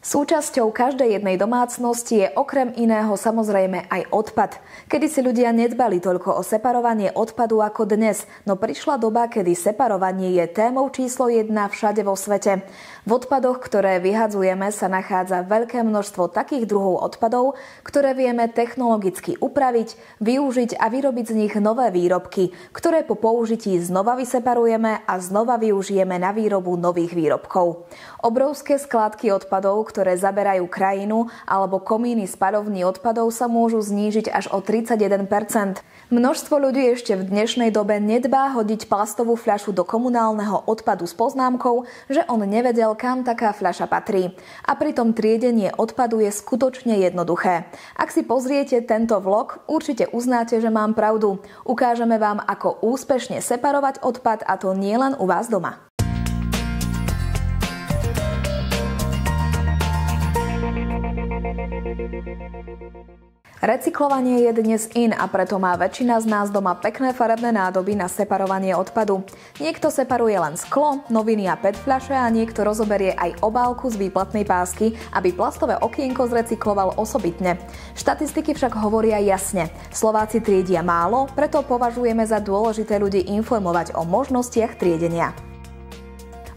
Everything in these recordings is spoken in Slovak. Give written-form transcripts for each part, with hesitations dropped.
Súčasťou každej jednej domácnosti je okrem iného samozrejme aj odpad. Kedy si ľudia nedbali toľko o separovanie odpadu ako dnes, no prišla doba, kedy separovanie je témou číslo 1 všade vo svete. V odpadoch, ktoré vyhadzujeme, sa nachádza veľké množstvo takých druhov odpadov, ktoré vieme technologicky upraviť, využiť a vyrobiť z nich nové výrobky, ktoré po použití znova vyseparujeme a znova využijeme na výrobu nových výrobkov. Obrovské skládky odpadov, ktoré zaberajú krajinu, alebo komíny spaľovní odpadov sa môžu znížiť až o 31%. Množstvo ľudí ešte v dnešnej dobe nedbá hodiť plastovú fľašu do komunálneho odpadu s poznámkou, že on nevedel, kam taká fľaša patrí. A pritom triedenie odpadu je skutočne jednoduché. Ak si pozriete tento vlog, určite uznáte, že mám pravdu. Ukážeme vám, ako úspešne separovať odpad, a to nielen u vás doma. Recyklovanie je dnes in a preto má väčšina z nás doma pekné farebné nádoby na separovanie odpadu. Niekto separuje len sklo, noviny a PET fľaše a niekto rozoberie aj obálku z výplatnej pásky, aby plastové okienko zrecykloval osobitne. Štatistiky však hovoria jasne. Slováci triedia málo, preto považujeme za dôležité ľudí informovať o možnostiach triedenia.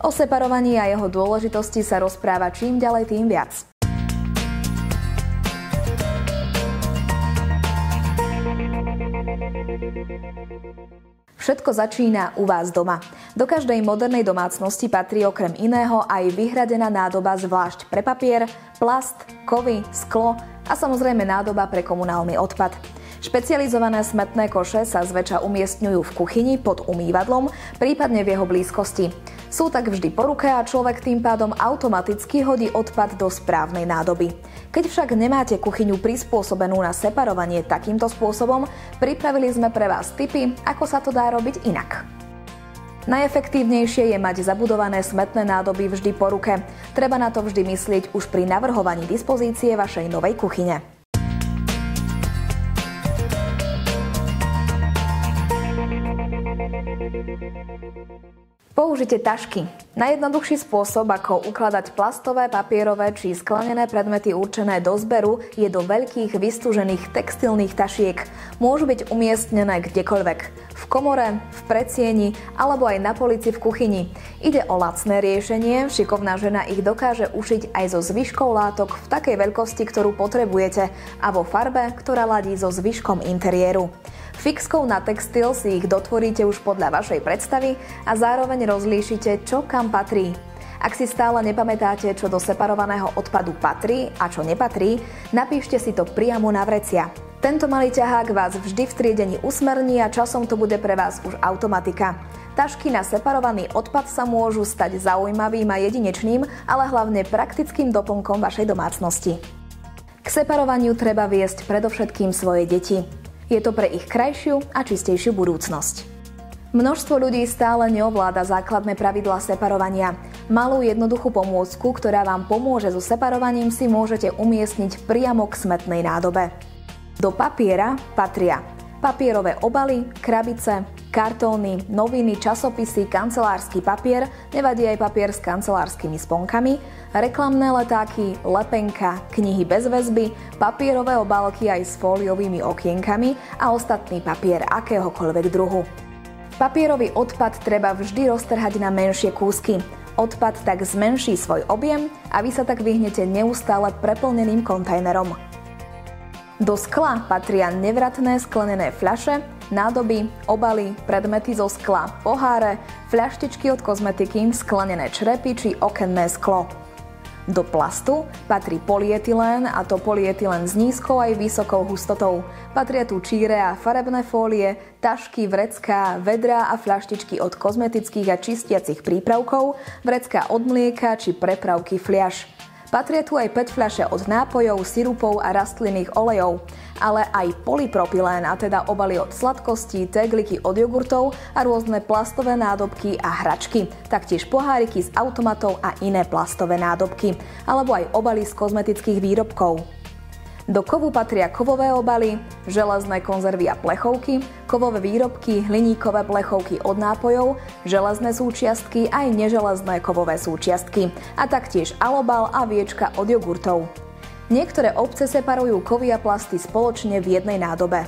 O separovaní a jeho dôležitosti sa rozpráva čím ďalej tým viac. Všetko začína u vás doma. Do každej modernej domácnosti patrí okrem iného aj vyhradená nádoba zvlášť pre papier, plast, kovy, sklo a samozrejme nádoba pre komunálny odpad. Špecializované smetné koše sa zväčša umiestňujú v kuchyni pod umývadlom, prípadne v jeho blízkosti. Sú tak vždy po ruke a človek tým pádom automaticky hodí odpad do správnej nádoby. Keď však nemáte kuchyňu prispôsobenú na separovanie takýmto spôsobom, pripravili sme pre vás tipy, ako sa to dá robiť inak. Najefektívnejšie je mať zabudované smetné nádoby vždy po ruke. Treba na to vždy myslieť už pri navrhovaní dispozície vašej novej kuchyne. Použite tašky. Najjednoduchší spôsob, ako ukladať plastové, papierové či sklenené predmety určené do zberu, je do veľkých vystúžených textilných tašiek. Môžu byť umiestnené kdekoľvek. V komore, v predsieni alebo aj na polici v kuchyni. Ide o lacné riešenie, šikovná žena ich dokáže ušiť aj so zvyškou látok v takej veľkosti, ktorú potrebujete, a vo farbe, ktorá ladí so zvyškom interiéru. Fixkou na textil si ich dotvoríte už podľa vašej predstavy a zároveň rozlíšite, čo kam patrí. Ak si stále nepamätáte, čo do separovaného odpadu patrí a čo nepatrí, napíšte si to priamo na vrecia. Tento malý ťahák vás vždy v triedení usmerní a časom to bude pre vás už automatika. Tašky na separovaný odpad sa môžu stať zaujímavým a jedinečným, ale hlavne praktickým doplnkom vašej domácnosti. K separovaniu treba viesť predovšetkým svoje deti. Je to pre ich krajšiu a čistejšiu budúcnosť. Množstvo ľudí stále neovláda základné pravidlá separovania. Malú jednoduchú pomôcku, ktorá vám pomôže so separovaním, si môžete umiestniť priamo k smetnej nádobe. Do papiera patria papierové obaly, krabice, kartóny, noviny, časopisy, kancelársky papier, nevadí aj papier s kancelárskymi sponkami, reklamné letáky, lepenka, knihy bez väzby, papierové obálky aj s fóliovými okienkami a ostatný papier akéhokoľvek druhu. Papierový odpad treba vždy roztrhať na menšie kúsky. Odpad tak zmenší svoj objem a vy sa tak vyhnete neustále preplneným kontajnerom. Do skla patria nevratné sklenené fľaše, nádoby, obaly, predmety zo skla, poháre, fľaštičky od kozmetiky, sklenené črepy či okenné sklo. Do plastu patrí polyetylén, a to polyetylén s nízkou aj vysokou hustotou. Patria tu číre a farebné fólie, tašky, vrecká, vedrá a fľaštičky od kozmetických a čistiacich prípravkov, vrecká od mlieka či prepravky fľaš. Patria tu aj PET fľaše od nápojov, sirupov a rastlinných olejov, ale aj polypropylén, a teda obaly od sladkostí, tegliky od jogurtov a rôzne plastové nádobky a hračky, taktiež poháriky z automatov a iné plastové nádobky, alebo aj obaly z kozmetických výrobkov. Do kovu patria kovové obaly, železné konzervy a plechovky, kovové výrobky, hliníkové plechovky od nápojov, železné súčiastky aj neželezné kovové súčiastky a taktiež alobal a viečka od jogurtov. Niektoré obce separujú kovy a plasty spoločne v jednej nádobe.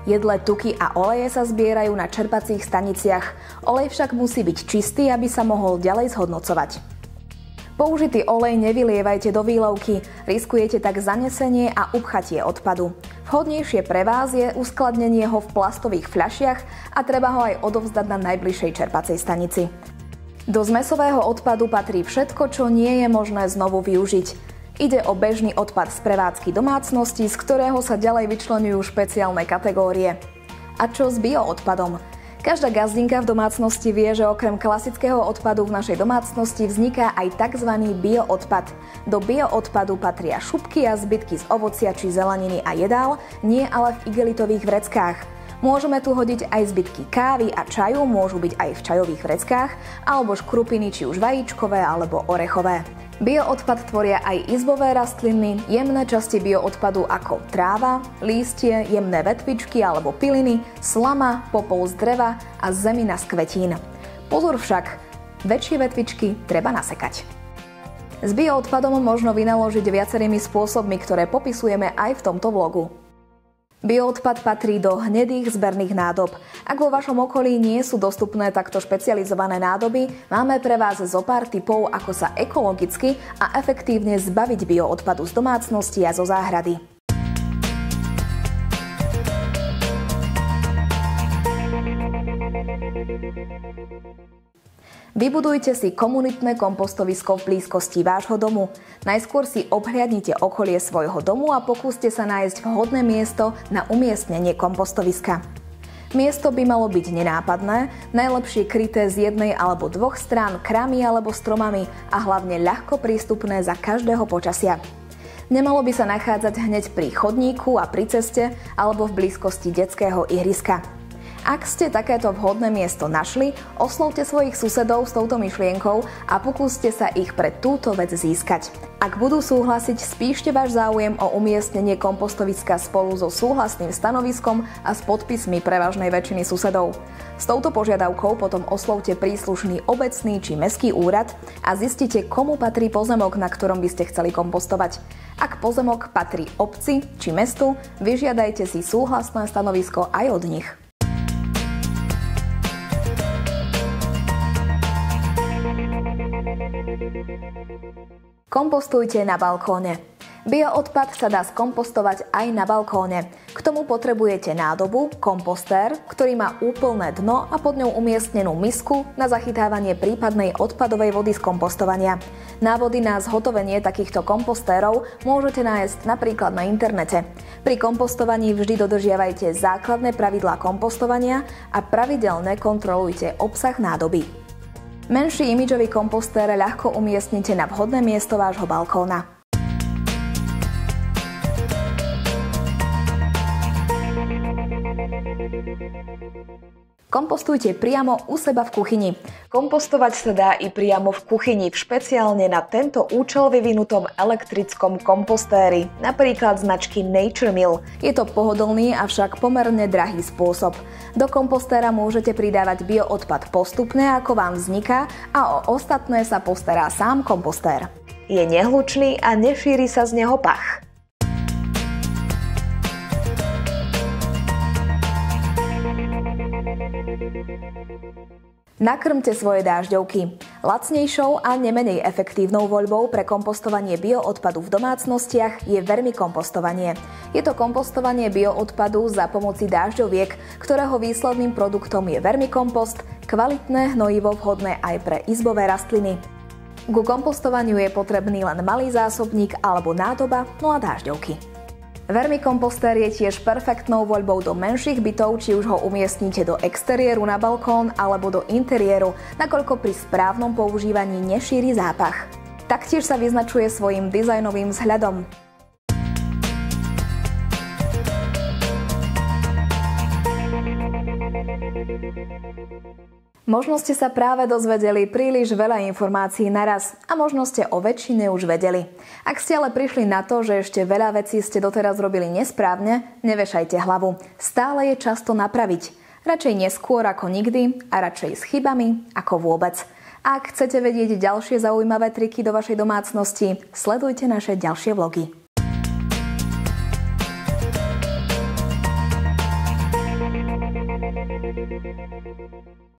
Jedlé tuky a oleje sa zbierajú na čerpacích staniciach, olej však musí byť čistý, aby sa mohol ďalej zhodnocovať. Použitý olej nevylievajte do výlovky, riskujete tak zanesenie a upchatie odpadu. Vhodnejšie pre vás je uskladnenie ho v plastových fľašiach a treba ho aj odovzdať na najbližšej čerpacej stanici. Do zmesového odpadu patrí všetko, čo nie je možné znovu využiť. Ide o bežný odpad z prevádzky domácnosti, z ktorého sa ďalej vyčleňujú špeciálne kategórie. A čo s bioodpadom? Každá gazdinka v domácnosti vie, že okrem klasického odpadu v našej domácnosti vzniká aj tzv. Bioodpad. Do bioodpadu patria šupky a zbytky z ovocia či zeleniny a jedál, nie ale v igelitových vreckách. Môžeme tu hodiť aj zbytky kávy a čaju, môžu byť aj v čajových vreckách, alebo škrupiny, či už vajíčkové alebo orechové. Bioodpad tvoria aj izbové rastliny, jemné časti bioodpadu ako tráva, lístie, jemné vetvičky alebo piliny, slama, popol z dreva a zemina z kvetín. Pozor však, väčšie vetvičky treba nasekať. S bioodpadom možno vynaložiť viacerými spôsobmi, ktoré popisujeme aj v tomto vlogu. Bioodpad patrí do hnedých zberných nádob. Ak vo vašom okolí nie sú dostupné takto špecializované nádoby, máme pre vás zo pár tipov, ako sa ekologicky a efektívne zbaviť bioodpadu z domácnosti a zo záhrady. Vybudujte si komunitné kompostovisko v blízkosti vášho domu. Najskôr si obhliadnite okolie svojho domu a pokúste sa nájsť vhodné miesto na umiestnenie kompostoviska. Miesto by malo byť nenápadné, najlepšie kryté z jednej alebo dvoch strán krami alebo stromami a hlavne ľahko prístupné za každého počasia. Nemalo by sa nachádzať hneď pri chodníku a pri ceste alebo v blízkosti detského ihriska. Ak ste takéto vhodné miesto našli, oslovte svojich susedov s touto myšlienkou a pokúste sa ich pre túto vec získať. Ak budú súhlasiť, spíšte váš záujem o umiestnenie kompostoviska spolu so súhlasným stanoviskom a s podpismi prevažnej väčšiny susedov. S touto požiadavkou potom oslovte príslušný obecný či mestský úrad a zistite, komu patrí pozemok, na ktorom by ste chceli kompostovať. Ak pozemok patrí obci či mestu, vyžiadajte si súhlasné stanovisko aj od nich. Kompostujte na balkóne. Bioodpad sa dá skompostovať aj na balkóne. K tomu potrebujete nádobu, kompostér, ktorý má úplné dno a pod ňou umiestnenú misku na zachytávanie prípadnej odpadovej vody z kompostovania. Návody na zhotovenie takýchto kompostérov môžete nájsť napríklad na internete. Pri kompostovaní vždy dodržiavajte základné pravidlá kompostovania a pravidelne kontrolujte obsah nádoby. Menší imidžový kompostér ľahko umiestnite na vhodné miesto vášho balkóna. Kompostujte priamo u seba v kuchyni. Kompostovať sa dá i priamo v kuchyni v špeciálne na tento účel vyvinutom elektrickom kompostéri, napríklad značky Nature Mill. Je to pohodlný, avšak pomerne drahý spôsob. Do kompostéra môžete pridávať bioodpad postupne, ako vám vzniká, a o ostatné sa postará sám kompostér. Je nehlučný a nešíri sa z neho pach. Nakrmte svoje dážďovky. Lacnejšou a nemenej efektívnou voľbou pre kompostovanie bioodpadu v domácnostiach je vermikompostovanie. Je to kompostovanie bioodpadu za pomoci dážďoviek, ktorého výsledným produktom je vermikompost, kvalitné hnojivo vhodné aj pre izbové rastliny. Ku kompostovaniu je potrebný len malý zásobník alebo nádoba, no a dážďovky. Vermikompostér je tiež perfektnou voľbou do menších bytov, či už ho umiestnite do exteriéru na balkón alebo do interiéru, nakoľko pri správnom používaní nešíri zápach. Taktiež sa vyznačuje svojím dizajnovým vzhľadom. Možno ste sa práve dozvedeli príliš veľa informácií naraz a možno ste o väčšine už vedeli. Ak ste ale prišli na to, že ešte veľa vecí ste doteraz robili nesprávne, nevešajte hlavu. Stále je čas to napraviť. Radšej neskôr ako nikdy a radšej s chybami ako vôbec. Ak chcete vedieť ďalšie zaujímavé triky do vašej domácnosti, sledujte naše ďalšie vlogy.